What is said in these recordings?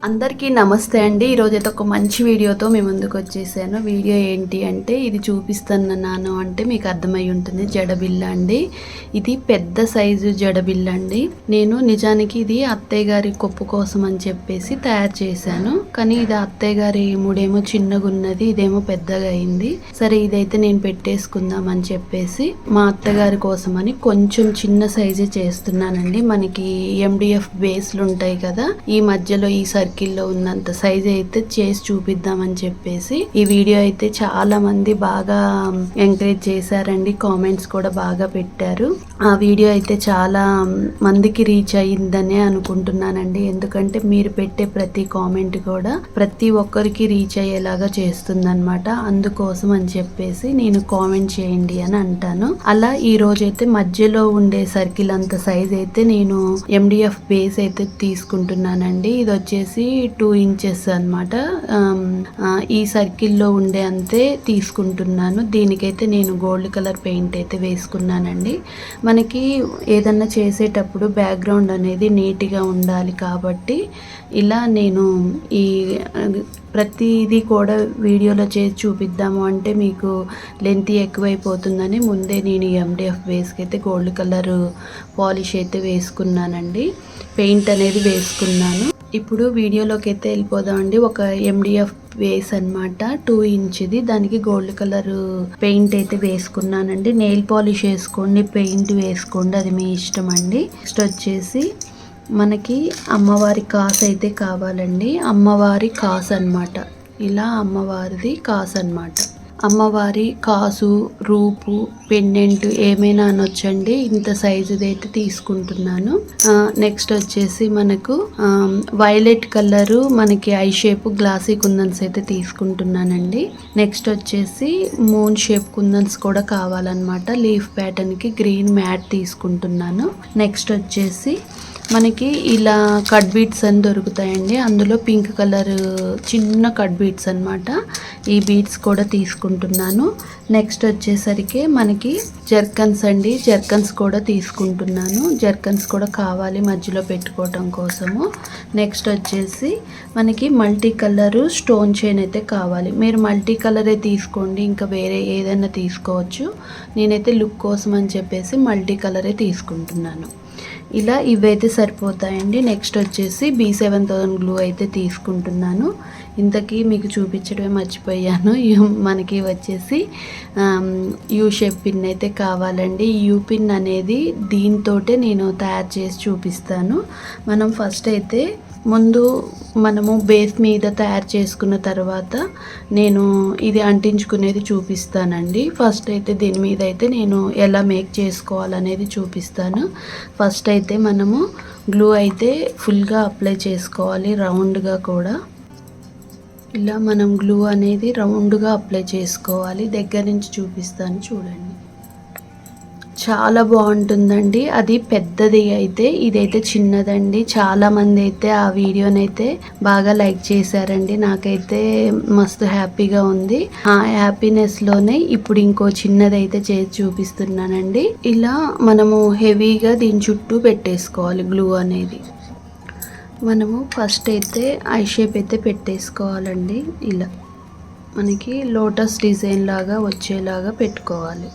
అందరికీ నమస్తే అండి. ఈరోజైతే ఒక మంచి వీడియోతో మీ ముందుకు వచ్చేసాను. వీడియో ఏంటి అంటే ఇది చూపిస్తున్నాను అంటే మీకు అర్థమై ఉంటుంది. జడబిల్ల అండి. ఇది పెద్ద సైజు జడబిల్ల అండి. నేను నిజానికి ఇది అత్తయ్య గారి కొప్పు కోసం అని చెప్పేసి తయారు చేశాను. కానీ ఇది అత్తయ్య గారి మూడేమో చిన్నగా ఉన్నది, ఇదేమో పెద్దగా అయింది. సరే ఇదైతే నేను పెట్టేసుకుందాం అని చెప్పేసి మా అత్తగారి కోసం అని కొంచెం చిన్న సైజే చేస్తున్నానండి. మనకి MDF బేస్లు ఉంటాయి కదా, ఈ మధ్యలో ఈ సర్కిల్లో ఉన్నంత సైజ్ అయితే చేసి చూపిద్దామని చెప్పేసి ఈ వీడియో అయితే చాలా మంది బాగా ఎంకరేజ్ చేశారండి. కామెంట్స్ కూడా బాగా పెట్టారు. ఆ వీడియో అయితే చాలా మందికి రీచ్ అయ్యిందనే అనుకుంటున్నానండి. ఎందుకంటే మీరు పెట్టే ప్రతి కామెంట్ కూడా ప్రతి ఒక్కరికి రీచ్ అయ్యేలాగా చేస్తుందన్నమాట. అందుకోసం అని చెప్పేసి నేను కామెంట్ చేయండి అని అంటాను. అలా ఈ రోజైతే మధ్యలో ఉండే సర్కిల్ అంత సైజ్ అయితే నేను MDF బేస్ అయితే తీసుకుంటున్నానండి. ఇది వచ్చేసి 2 ఇంచెస్ అన్నమాట. ఈ సర్కిల్లో ఉండే అంతే తీసుకుంటున్నాను. దీనికైతే నేను గోల్డ్ కలర్ పెయింట్ అయితే వేసుకున్నానండి. మనకి ఏదన్నా చేసేటప్పుడు బ్యాక్గ్రౌండ్ అనేది నీట్గా ఉండాలి కాబట్టి ఇలా నేను ఈ ప్రతిదీ కూడా వీడియోలో చేసి చూపిద్దాము అంటే మీకు లెంత్ ఎక్కువైపోతుందని ముందే నేను MDF బేస్కి అయితే గోల్డ్ కలర్ పాలిష్ అయితే వేసుకున్నానండి. పెయింట్ అనేది వేసుకున్నాను. ఇప్పుడు వీడియోలోకి అయితే వెళ్ళిపోదామండి. ఒక MDF బేస్ అన్నమాట, 2 ఇంచ్ది. దానికి గోల్డ్ కలర్ పెయింట్ అయితే వేసుకున్నానండి. నెయిల్ పాలిష్ వేసుకోండి, పెయింట్ వేసుకోండి, అది మీ ఇష్టం అండి. నెక్స్ట్ వచ్చేసి మనకి అమ్మవారి కాసు అయితే కావాలండి. అమ్మవారి కాసు అన్నమాట. ఇలా అమ్మవారిది కాసు అన్నమాట. అమ్మవారి కాసు, రూపు, పెండెంట్ ఏమైనా అనొచ్చండి. ఇంత సైజుది అయితే తీసుకుంటున్నాను. నెక్స్ట్ వచ్చేసి మనకు వైలెట్ కలరు మనకి ఐ షేప్ గ్లాసీ కుందన్స్ అయితే తీసుకుంటున్నానండి. నెక్స్ట్ వచ్చేసి మూన్ షేప్ కుందన్స్ కూడా కావాలన్నమాట. లీఫ్ ప్యాటర్న్కి గ్రీన్ మ్యాట్ తీసుకుంటున్నాను. నెక్స్ట్ వచ్చేసి మనకి ఇలా కట్ బీట్స్ అని దొరుకుతాయండి. అందులో పింక్ కలర్ చిన్న కట్ బీట్స్ అన్నమాట. ఈ బీట్స్ కూడా తీసుకుంటున్నాను. నెక్స్ట్ వచ్చేసరికి మనకి జర్కన్స్ అండి. జర్కన్స్ కూడా తీసుకుంటున్నాను. జర్కన్స్ కూడా కావాలి మధ్యలో పెట్టుకోవటం కోసము. నెక్స్ట్ వచ్చేసి మనకి మల్టీ కలరు స్టోన్ చైన్ అయితే కావాలి. మీరు మల్టీ కలరే తీసుకోండి, ఇంకా వేరే ఏదైనా తీసుకోవచ్చు. నేనైతే లుక్ కోసం అని చెప్పేసి మల్టీ కలరే తీసుకుంటున్నాను. ఇలా ఇవైతే సరిపోతాయండి. నెక్స్ట్ వచ్చేసి B7000 గ్లూ అయితే తీసుకుంటున్నాను. ఇంతకీ మీకు చూపించడమే మర్చిపోయాను. మనకి వచ్చేసి యూ షేప్ పిన్ అయితే కావాలండి. యూ పిన్ అనేది దీంతోటే నేను తయారు చేసి చూపిస్తాను. మనం ఫస్ట్ అయితే ముందు మనము బేస్ మీద తయారు చేసుకున్న తర్వాత నేను ఇది అంటించుకునేది చూపిస్తానండి. ఫస్ట్ అయితే దీని మీద అయితే నేను ఎలా మేక్ చేసుకోవాలనేది చూపిస్తాను. ఫస్ట్ అయితే మనము గ్లూ అయితే ఫుల్గా అప్లై చేసుకోవాలి, రౌండ్గా కూడా. ఇలా మనం గ్లూ అనేది రౌండ్గా అప్లై చేసుకోవాలి. దగ్గర నుంచి చూపిస్తాను చూడండి. చాలా బాగుంటుందండి. అది పెద్దది అయితే, ఇదైతే చిన్నదండి. చాలామంది అయితే ఆ వీడియోనైతే బాగా లైక్ చేశారండి. నాకైతే మస్తు హ్యాపీగా ఉంది. ఆ హ్యాపీనెస్లోనే ఇప్పుడు ఇంకో చిన్నది అయితే చేసి చూపిస్తున్నానండి. ఇలా మనము హెవీగా దీని చుట్టూ పెట్టేసుకోవాలి గ్లూ అనేది. మనము ఫస్ట్ అయితే ఐ షేప్ అయితే పెట్టేసుకోవాలండి. ఇలా మనకి లోటస్ డిజైన్ లాగా వచ్చేలాగా పెట్టుకోవాలి.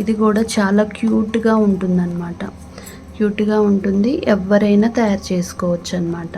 ఇది కూడా చాలా క్యూట్గా ఉంటుందన్నమాట. క్యూట్గా ఉంటుంది, ఎవరైనా తయారు చేసుకోవచ్చు అన్నమాట.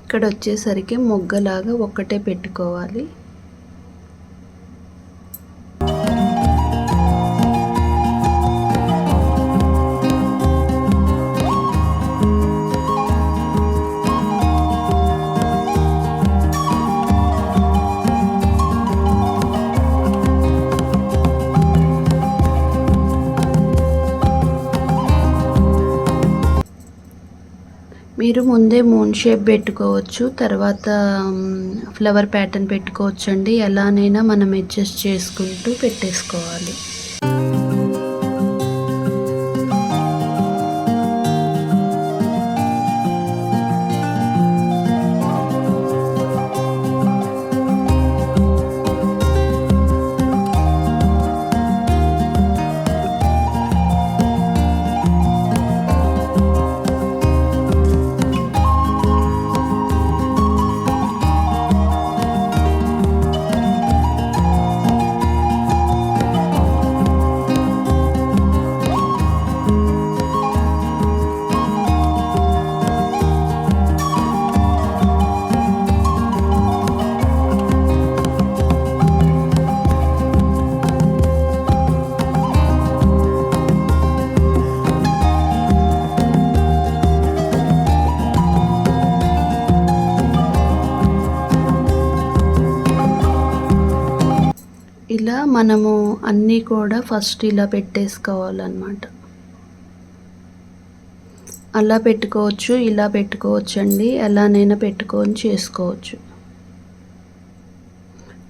ఇక్కడ వచ్చేసరికి మొగ్గలాగా ఒక్కటే పెట్టుకోవాలి. మీరు ముందే మూన్ షేప్ పెట్టుకోవచ్చు, తర్వాత ఫ్లవర్ ప్యాటర్న్ పెట్టుకోవచ్చు అండి. ఎలానైనా మనం అడ్జస్ట్ చేసుకుంటూ పెట్టేసుకోవాలి. ఇలా మనము అన్నీ కూడా ఫస్ట్ ఇలా పెట్టేసుకోవాలన్నమాట. అలా పెట్టుకోవచ్చు, ఇలా పెట్టుకోవచ్చు అండి. ఎలానైనా పెట్టుకొని చేసుకోవచ్చు.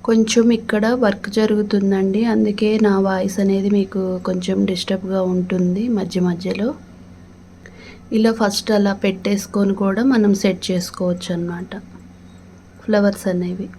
కొంచెం ఇక్కడ వర్క్ జరుగుతుందండి, అందుకే నా వాయిస్ అనేది మీకు కొంచెం డిస్టర్బ్గా ఉంటుంది మధ్య మధ్యలో. ఇలా ఫస్ట్ అలా పెట్టేసుకొని కూడా మనం సెట్ చేసుకోవచ్చు అన్నమాట ఫ్లవర్స్ అనేవి.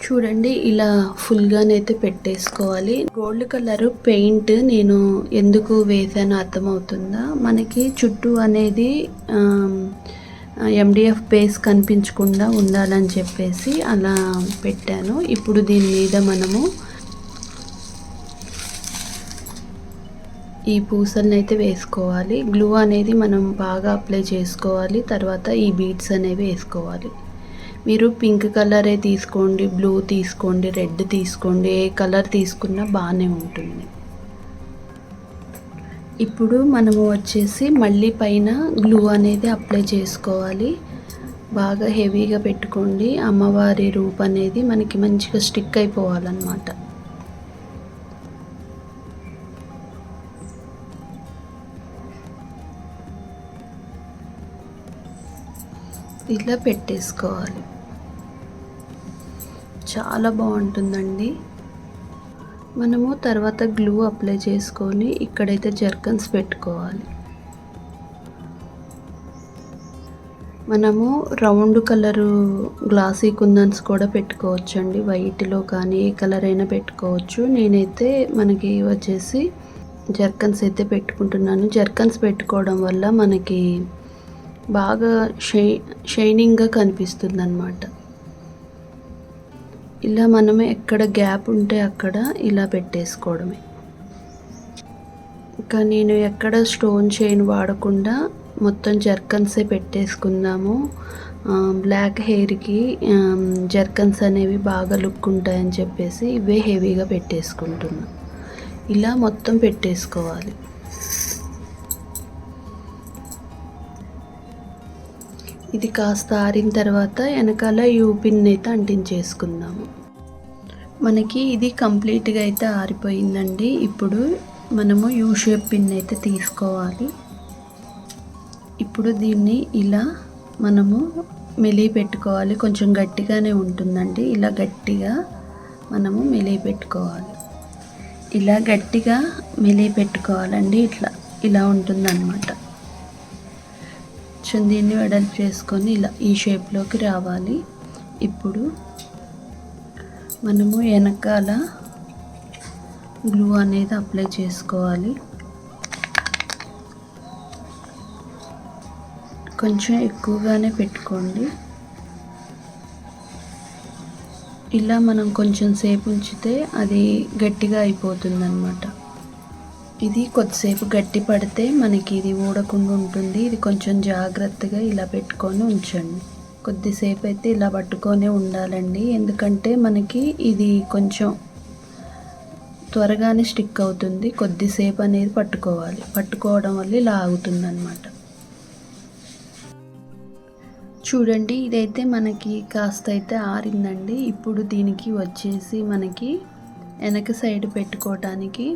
చూడండి, ఇలా ఫుల్గానైతే పెట్టేసుకోవాలి. గోల్డ్ కలర్ పెయింట్ నేను ఎందుకు వేసానో అర్థమవుతుందా? మనకి చుట్టూ అనేది MDF బేస్ కనిపించకుండా ఉండాలని చెప్పేసి అలా పెట్టాను. ఇప్పుడు దీని మీద మనము ఈ పూసలను అయితే వేసుకోవాలి. గ్లూ అనేది మనం బాగా అప్లై చేసుకోవాలి. తర్వాత ఈ బీడ్స్ అనేవి వేసుకోవాలి. మీరు పింక్ కలరే తీసుకోండి, బ్లూ తీసుకోండి, రెడ్ తీసుకోండి, ఏ కలర్ తీసుకున్నా బాగానే ఉంటుంది. ఇప్పుడు మనము వచ్చేసి మళ్ళీ పైన గ్లూ అనేది అప్లై చేసుకోవాలి. బాగా హెవీగా పెట్టుకోండి. అమ్మవారి రూప్ అనేది మనకి మంచిగా స్టిక్ అయిపోవాలన్నమాట. ఇలా పెట్టేసుకోవాలి. చాలా బాగుంటుందండి. మనము తర్వాత గ్లూ అప్లై చేసుకొని ఇక్కడైతే జర్కన్స్ పెట్టుకోవాలి. మనము రౌండ్ కలరు గ్లాసీ కుందన్స్ కూడా పెట్టుకోవచ్చు అండి. వైట్లో కానీ ఏ కలర్ అయినా పెట్టుకోవచ్చు. నేనైతే మనకి వచ్చేసి జర్కన్స్ అయితే పెట్టుకుంటున్నాను. జర్కన్స్ పెట్టుకోవడం వల్ల మనకి బాగా షైనింగ్గా కనిపిస్తుంది అన్నమాట. ఇలా మనమే ఎక్కడ గ్యాప్ ఉంటే అక్కడ ఇలా పెట్టేసుకోవడమే. ఇంకా నేను ఎక్కడ స్టోన్ చైన్ వాడకుండా మొత్తం జర్కన్సే పెట్టేసుకుందాము. బ్లాక్ హెయిర్కి జర్కన్స్ అనేవి బాగా లుక్ ఉంటాయని చెప్పేసి ఇవే హెవీగా పెట్టేసుకుంటున్నా. ఇలా మొత్తం పెట్టేసుకోవాలి. ఇది కాస్త ఆరిన తర్వాత వెనకాల యూ పిన్ అయితే అంటించేసుకుందాము. మనకి ఇది కంప్లీట్గా అయితే ఆరిపోయిందండి. ఇప్పుడు మనము యూ షేప్ పిన్ అయితే తీసుకోవాలి. ఇప్పుడు దీన్ని ఇలా మనము మెలిగి పెట్టుకోవాలి. కొంచెం గట్టిగానే ఉంటుందండి. ఇలా గట్టిగా మనము మెలిగి పెట్టుకోవాలి. ఇలా గట్టిగా మెలిగి పెట్టుకోవాలండి. ఇలా ఉంటుందన్నమాట. దీన్ని వెడల్పు చేసుకొని ఇలా ఈ షేప్లోకి రావాలి. ఇప్పుడు మనము వెనకాల గ్లూ అనేది అప్లై చేసుకోవాలి. కొంచెం ఎక్కువగానే పెట్టుకోండి. ఇలా మనం కొంచెం సేపు ఉంచితే అది గట్టిగా అయిపోతుంది అన్నమాట. ఇది కొద్దిసేపు గట్టి పడితే మనకి ఇది ఊడకుండా ఉంటుంది. ఇది కొంచెం జాగ్రత్తగా ఇలా పెట్టుకొని ఉంచండి. కొద్దిసేపు అయితే ఇలా పట్టుకొనే ఉండాలండి, ఎందుకంటే మనకి ఇది కొంచెం త్వరగానే స్టిక్ అవుతుంది. కొద్దిసేపు అనేది పట్టుకోవడం వల్ల ఇలా ఆగుతుందన్నమాట. చూడండి, ఇదైతే మనకి కాస్త అయితే ఆరిందండి. ఇప్పుడు దీనికి వచ్చేసి మనకి వెనక సైడ్ పెట్టుకోవటానికి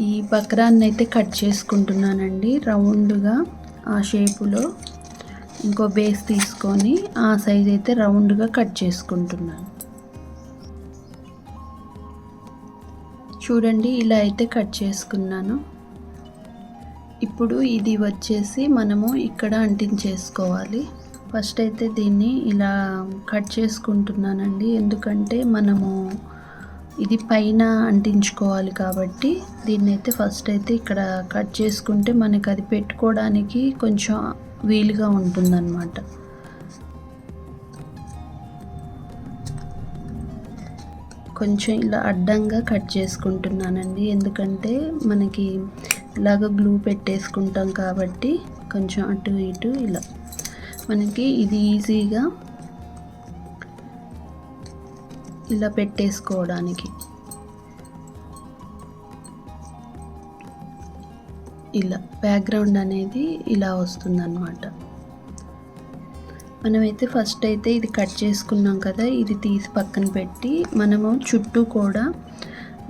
ఈ బక్రాన్ని అయితే కట్ చేసుకుంటున్నానండి. రౌండ్గా ఆ షేపులో ఇంకో బేస్ తీసుకొని ఆ సైజ్ అయితే రౌండ్గా కట్ చేసుకుంటున్నాను. చూడండి, ఇలా అయితే కట్ చేసుకున్నాను. ఇప్పుడు ఇది వచ్చేసి మనము ఇక్కడ అంటించేసుకోవాలి. ఫస్ట్ అయితే దీన్ని ఇలా కట్ చేసుకుంటున్నానండి, ఎందుకంటే మనము ఇది పైన అంటించుకోవాలి కాబట్టి దీన్ని అయితే ఫస్ట్ అయితే ఇక్కడ కట్ చేసుకుంటే మనకి అది పెట్టుకోవడానికి కొంచెం వీలుగా ఉంటుందన్నమాట. కొంచెం ఇలా అడ్డంగా కట్ చేసుకుంటున్నానండి, ఎందుకంటే మనకి ఇలాగ గ్లూ పెట్టేసుకుంటాం కాబట్టి కొంచెం అటు ఇటు ఇలా మనకి ఇది ఈజీగా ఇలా పెట్టేసుకోవడానికి. ఇలా బ్యాక్గ్రౌండ్ అనేది ఇలా వస్తుందన్నమాట. మనమైతే ఫస్ట్ అయితే ఇది కట్ చేసుకున్నాం కదా, ఇది తీసి పక్కన పెట్టి మనము చుట్టూ కూడా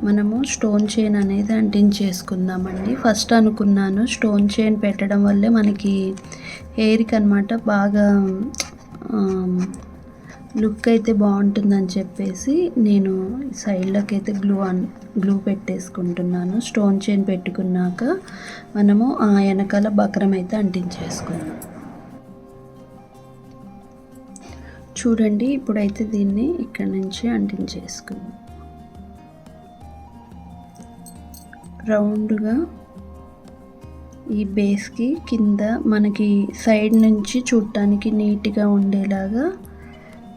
మనము స్టోన్ చైన్ అనేది అంటించేసుకుందామండి. ఫస్ట్ అనుకున్నాను స్టోన్ చైన్ పెట్టడం వల్లే మనకి హెయిర్కి అనమాట బాగా లుక్ అయితే బాగుంటుందని చెప్పేసి నేను సైడ్లోకి అయితే గ్లూ పెట్టేసుకుంటున్నాను. స్టోన్ చైన్ పెట్టుకున్నాక మనము ఆ వెనకాల బక్రం అయితే అంటించేసుకున్నాం. చూడండి, ఇప్పుడైతే దీన్ని ఇక్కడ నుంచి అంటించేసుకున్నాం. రౌండ్గా ఈ బేస్కి కింద మనకి సైడ్ నుంచి చూడటానికి నీట్గా ఉండేలాగా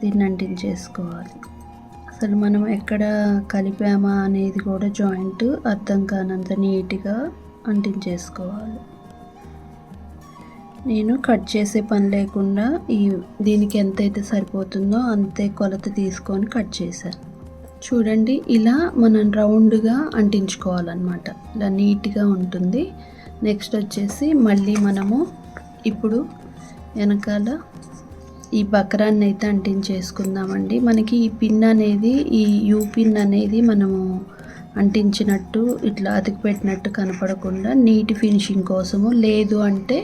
దీన్ని అంటించేసుకోవాలి. అసలు మనం ఎక్కడ కలిపామా అనేది కూడా జాయింట్ అర్థం కానంత నీట్గా అంటించేసుకోవాలి. నేను కట్ చేసే పని లేకుండా దీనికి ఎంతైతే సరిపోతుందో అంతే కొలత తీసుకొని కట్ చేశాను. చూడండి, ఇలా మనం రౌండ్గా అంటించుకోవాలన్నమాట. ఇలా నీట్గా ఉంటుంది. నెక్స్ట్ వచ్చేసి మళ్ళీ మనము ఇప్పుడు వెనకాల ఈ బక్రాన్ని అయితే అంటించేసుకుందామండి. మనకి ఈ పిన్ అనేది, ఈ యూ పిన్ అనేది మనము అంటించినట్టు ఇట్లా అతికి పెట్టినట్టు కనపడకుండా నీట్ ఫినిషింగ్ కోసము, లేదు అంటే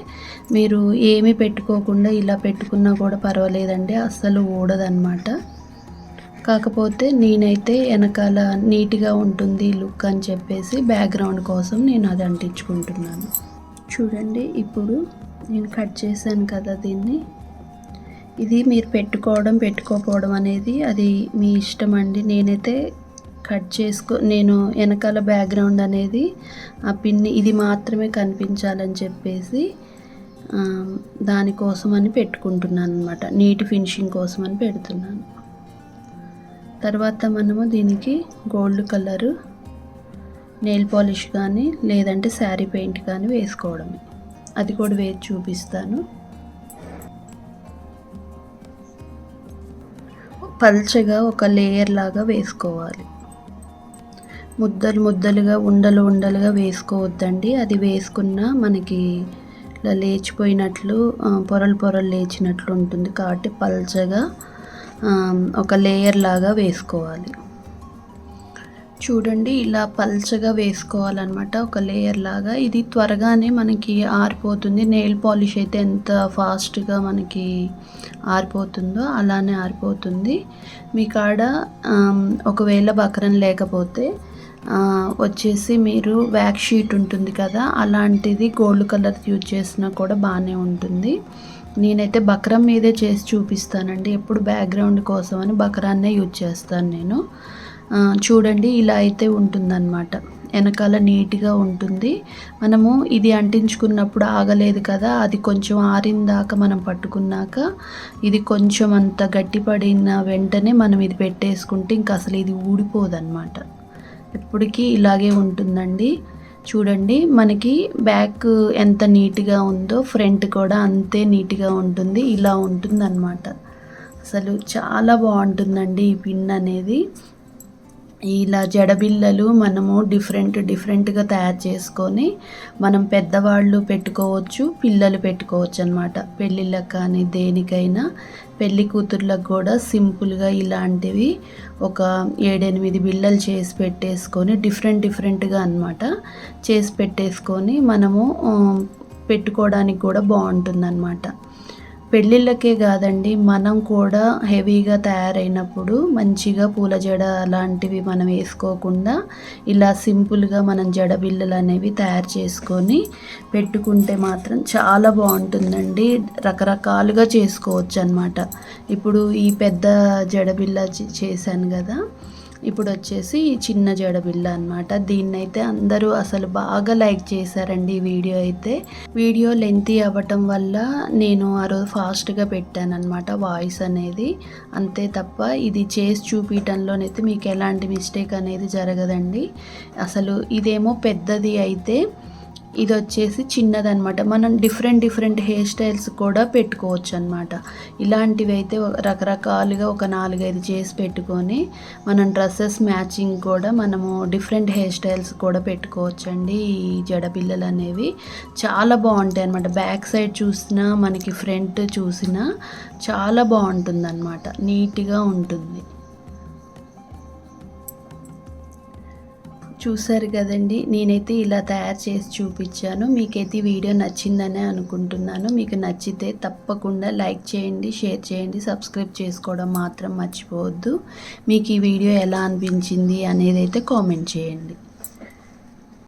మీరు ఏమీ పెట్టుకోకుండా ఇలా పెట్టుకున్నా కూడా పర్వాలేదండి, అస్సలు ఊడదన్నమాట. కాకపోతే నేనైతే వెనకాల నీట్గా ఉంటుంది లుక్ అని చెప్పేసి బ్యాక్గ్రౌండ్ కోసం నేను అది అంటించుకుంటున్నాను. చూడండి, ఇప్పుడు నేను కట్ చేశాను కదా దీన్ని. ఇది మీరు పెట్టుకోకపోవడం అనేది అది మీ ఇష్టం అండి. నేనైతే నేను వెనకాల బ్యాక్గ్రౌండ్ అనేది ఆ పిన్ని ఇది మాత్రమే కనిపించాలని చెప్పేసి దానికోసం అని పెట్టుకుంటున్నాను అనమాట. నీట్ ఫినిషింగ్ కోసం అని పెడుతున్నాను. తర్వాత మనము దీనికి గోల్డ్ కలరు నెయిల్ పాలిష్ కానీ లేదంటే శారీ పెయింట్ కానీ వేసుకోవడమే. అది కూడా వేసి చూపిస్తాను. పల్చగా ఒక లేయర్ లాగా వేసుకోవాలి. ముద్దలుగా ఉండలుగా వేసుకోవద్దండి. అది వేసుకున్నా మనకి ఇలా లేచిపోయినట్లు పొరలు లేచినట్లు ఉంటుంది కాబట్టి పల్చగా ఒక లేయర్ లాగా వేసుకోవాలి. చూడండి, ఇలా పల్చగా వేసుకోవాలన్నమాట, ఒక లేయర్ లాగా. ఇది త్వరగానే మనకి ఆరిపోతుంది. నెయిల్ పాలిష్ అయితే ఎంత ఫాస్ట్గా మనకి ఆరిపోతుందో అలానే ఆరిపోతుంది. మీ కాడ ఒకవేళ బక్రం లేకపోతే వచ్చేసి మీరు వ్యాక్స్ షీట్ ఉంటుంది కదా, అలాంటిది గోల్డ్ కలర్ యూజ్ చేసినా కూడా బాగానే ఉంటుంది. నేనైతే బక్రం మీదే చేసి చూపిస్తానండి. ఎప్పుడు బ్యాక్గ్రౌండ్ కోసం అని బక్రాన్నే యూజ్ చేస్తాను నేను. చూడండి, ఇలా అయితే ఉంటుందన్నమాట. వెనకాల నీట్గా ఉంటుంది. మనము ఇది అంటించుకున్నప్పుడు ఆగలేదు కదా, అది కొంచెం ఆరిన దాకా మనం పట్టుకున్నాక ఇది కొంచెం అంత గట్టిపడిన వెంటనే మనం ఇది పెట్టేసుకుంటే ఇంకా అసలు ఇది ఊడిపోదన్నమాట. ఎప్పటికీ ఇలాగే ఉంటుందండి. చూడండి, మనకి బ్యాక్ ఎంత నీట్గా ఉందో ఫ్రంట్ కూడా అంతే నీట్గా ఉంటుంది. ఇలా ఉంటుందన్నమాట. అసలు చాలా బాగుంటుందండి ఈ పిన్ అనేది. ఇలా జడబిళ్ళలు మనము డిఫరెంట్గా తయారు చేసుకొని మనం పెద్దవాళ్ళు పెట్టుకోవచ్చు, పిల్లలు పెట్టుకోవచ్చు అనమాట. పెళ్ళిళ్ళకి కానీ దేనికైనా, పెళ్ళి కూతుర్లకు కూడా సింపుల్గా ఇలాంటివి ఒక 7-8 బిళ్ళలు చేసి పెట్టేసుకొని డిఫరెంట్గా అనమాట చేసి పెట్టేసుకొని మనము పెట్టుకోవడానికి కూడా బాగుంటుందన్నమాట. పెళ్ళిళ్ళకే కాదండి, మనం కూడా హెవీగా తయారైనప్పుడు మంచిగా పూల జడ అలాంటివి మనం వేసుకోకుండా ఇలా సింపుల్గా మనం జడ బిళ్ళలు అనేవి తయారు చేసుకొని పెట్టుకుంటే మాత్రం చాలా బాగుంటుందండి. రకరకాలుగా చేసుకోవచ్చు అన్నమాట. ఇప్పుడు ఈ పెద్ద జడ బిళ్ళ చేశాను కదా, ఇప్పుడు వచ్చేసి ఈ చిన్న జడబిళ్ళ అనమాట. దీన్నైతే అందరూ అసలు బాగా లైక్ చేశారండి. ఈ వీడియో లెంతీ అవ్వటం వల్ల నేను ఆ రోజు ఫాస్ట్గా పెట్టాను అనమాట వాయిస్ అనేది. అంతే తప్ప ఇది చేసి చూపించడంలోనైతే మీకు ఎలాంటి మిస్టేక్ అనేది జరగదండి. అసలు ఇదేమో పెద్దది అయితే ఇది వచ్చేసి చిన్నదనమాట. మనం డిఫరెంట్ హెయిర్ స్టైల్స్ కూడా పెట్టుకోవచ్చు అనమాట. ఇలాంటివి అయితే రకరకాలుగా ఒక 4-5 చేసి పెట్టుకొని మనం డ్రెస్సెస్ మ్యాచింగ్ కూడా మనము డిఫరెంట్ హెయిర్ స్టైల్స్ కూడా పెట్టుకోవచ్చండి. ఈ జడపిల్లలు అనేవి చాలా బాగుంటాయి అనమాట. బ్యాక్ సైడ్ చూసినా మనకి ఫ్రంట్ చూసినా చాలా బాగుంటుంది అనమాట, నీట్గా ఉంటుంది. చూసారు కదండి, నేనైతే ఇలా తయారు చేసి చూపించాను. మీకైతే ఈ వీడియో నచ్చిందనే అనుకుంటున్నాను. మీకు నచ్చితే తప్పకుండా లైక్ చేయండి, షేర్ చేయండి, సబ్స్క్రైబ్ చేసుకోవడం మాత్రం మర్చిపోవద్దు. మీకు ఈ వీడియో ఎలా అనిపించింది అనేది అయితే కామెంట్ చేయండి.